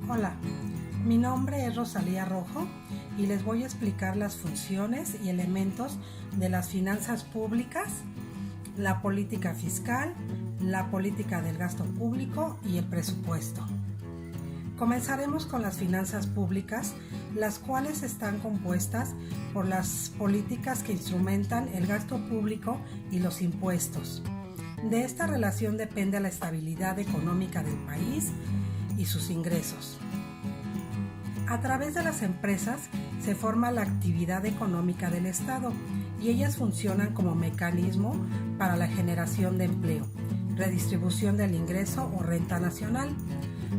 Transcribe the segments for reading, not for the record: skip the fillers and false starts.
Hola, mi nombre es Rosalía Rojo y les voy a explicar las funciones y elementos de las finanzas públicas, la política fiscal, la política del gasto público y el presupuesto. Comenzaremos con las finanzas públicas, las cuales están compuestas por las políticas que instrumentan el gasto público y los impuestos. De esta relación depende la estabilidad económica del país y sus ingresos. A través de las empresas se forma la actividad económica del Estado y ellas funcionan como mecanismo para la generación de empleo, redistribución del ingreso o renta nacional.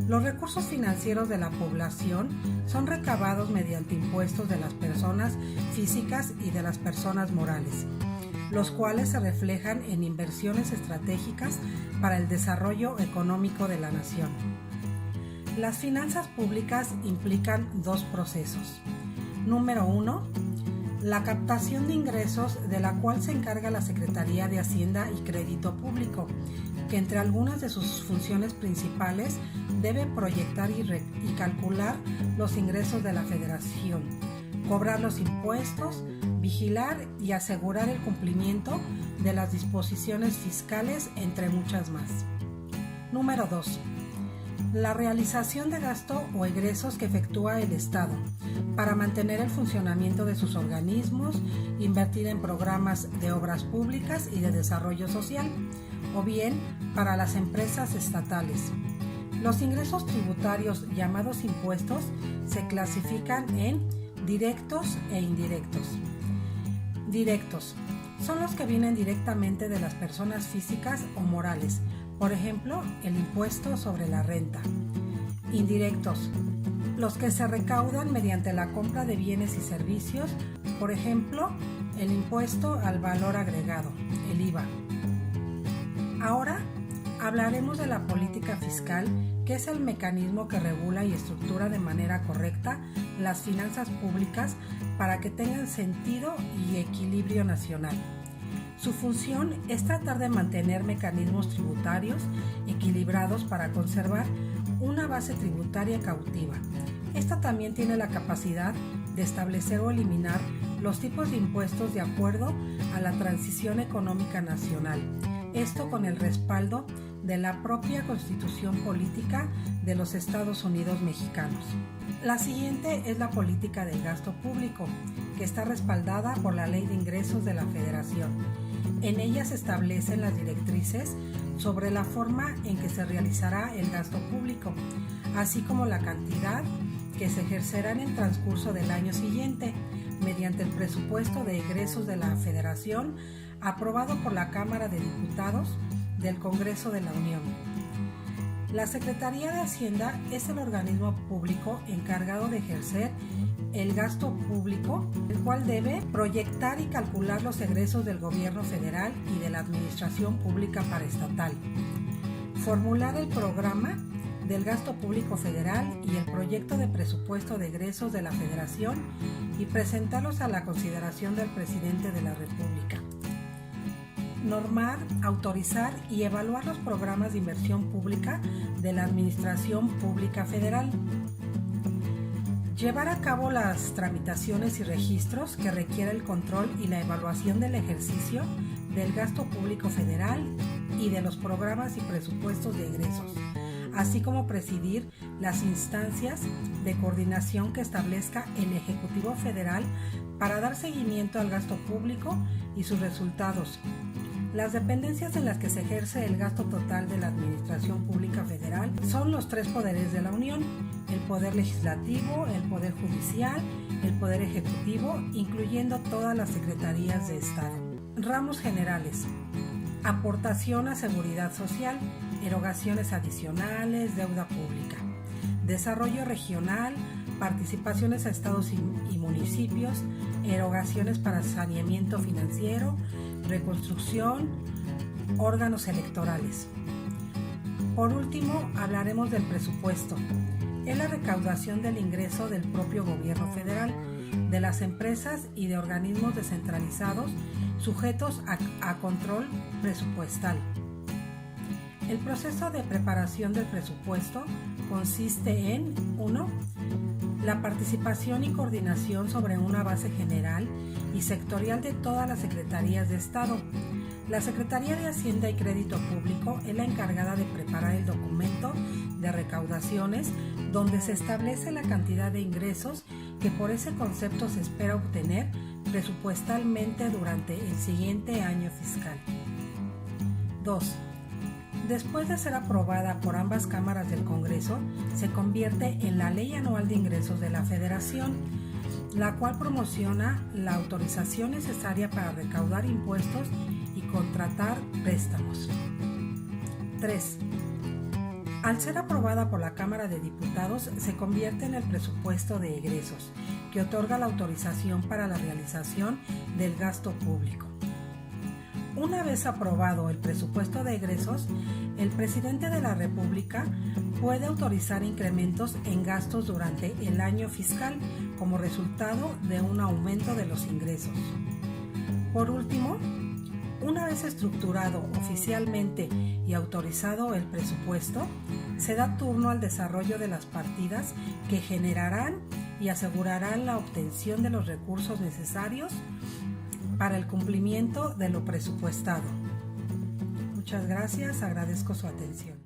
Los recursos financieros de la población son recabados mediante impuestos de las personas físicas y de las personas morales, los cuales se reflejan en inversiones estratégicas para el desarrollo económico de la nación. Las finanzas públicas implican dos procesos. Número 1, la captación de ingresos, de la cual se encarga la Secretaría de Hacienda y Crédito Público, que entre algunas de sus funciones principales debe proyectar y calcular los ingresos de la Federación, cobrar los impuestos, vigilar y asegurar el cumplimiento de las disposiciones fiscales, entre muchas más. Número 2. La realización de gasto o egresos que efectúa el Estado para mantener el funcionamiento de sus organismos, invertir en programas de obras públicas y de desarrollo social, o bien para las empresas estatales. Los ingresos tributarios, llamados impuestos, se clasifican en directos e indirectos. Directos son los que vienen directamente de las personas físicas o morales, por ejemplo, el impuesto sobre la renta. Indirectos, los que se recaudan mediante la compra de bienes y servicios, por ejemplo, el impuesto al valor agregado, el IVA. Ahora hablaremos de la política fiscal, que es el mecanismo que regula y estructura de manera correcta las finanzas públicas para que tengan sentido y equilibrio nacional. Su función es tratar de mantener mecanismos tributarios equilibrados para conservar una base tributaria cautiva. Esta también tiene la capacidad de establecer o eliminar los tipos de impuestos de acuerdo a la transición económica nacional. Esto con el respaldo de la propia Constitución Política de los Estados Unidos Mexicanos. La siguiente es la política del gasto público, que está respaldada por la Ley de Ingresos de la Federación. En ella se establecen las directrices sobre la forma en que se realizará el gasto público, así como la cantidad que se ejercerá en el transcurso del año siguiente, mediante el presupuesto de egresos de la Federación aprobado por la Cámara de Diputados del Congreso de la Unión. La Secretaría de Hacienda es el organismo público encargado de ejercer el gasto público, el cual debe proyectar y calcular los egresos del gobierno federal y de la administración pública paraestatal, formular el programa del gasto público federal y el proyecto de presupuesto de egresos de la Federación y presentarlos a la consideración del presidente de la República. Normar, autorizar y evaluar los programas de inversión pública de la Administración Pública Federal. Llevar a cabo las tramitaciones y registros que requiere el control y la evaluación del ejercicio del gasto público federal y de los programas y presupuestos de egresos, así como presidir las instancias de coordinación que establezca el Ejecutivo Federal para dar seguimiento al gasto público y sus resultados. Las dependencias en las que se ejerce el gasto total de la Administración Pública Federal son los tres poderes de la Unión: el Poder Legislativo, el Poder Judicial, el Poder Ejecutivo, incluyendo todas las secretarías de Estado. Ramos generales: aportación a seguridad social, erogaciones adicionales, deuda pública, desarrollo regional, participaciones a estados y municipios, erogaciones para saneamiento financiero, reconstrucción, órganos electorales. Por último, hablaremos del presupuesto. Es la recaudación del ingreso del propio gobierno federal, de las empresas y de organismos descentralizados sujetos a control presupuestal. El proceso de preparación del presupuesto consiste en 1. La participación y coordinación sobre una base general y sectorial de todas las secretarías de Estado. La Secretaría de Hacienda y Crédito Público es la encargada de preparar el documento de recaudaciones donde se establece la cantidad de ingresos que por ese concepto se espera obtener presupuestalmente durante el siguiente año fiscal. 2. Después de ser aprobada por ambas cámaras del Congreso, se convierte en la Ley Anual de Ingresos de la Federación, la cual promociona la autorización necesaria para recaudar impuestos y contratar préstamos. 3. Al ser aprobada por la Cámara de Diputados, se convierte en el presupuesto de egresos, que otorga la autorización para la realización del gasto público. Una vez aprobado el presupuesto de egresos, el presidente de la República puede autorizar incrementos en gastos durante el año fiscal como resultado de un aumento de los ingresos. Por último, una vez estructurado oficialmente y autorizado el presupuesto, se da turno al desarrollo de las partidas que generarán y asegurarán la obtención de los recursos necesarios para el cumplimiento de lo presupuestado. Muchas gracias, agradezco su atención.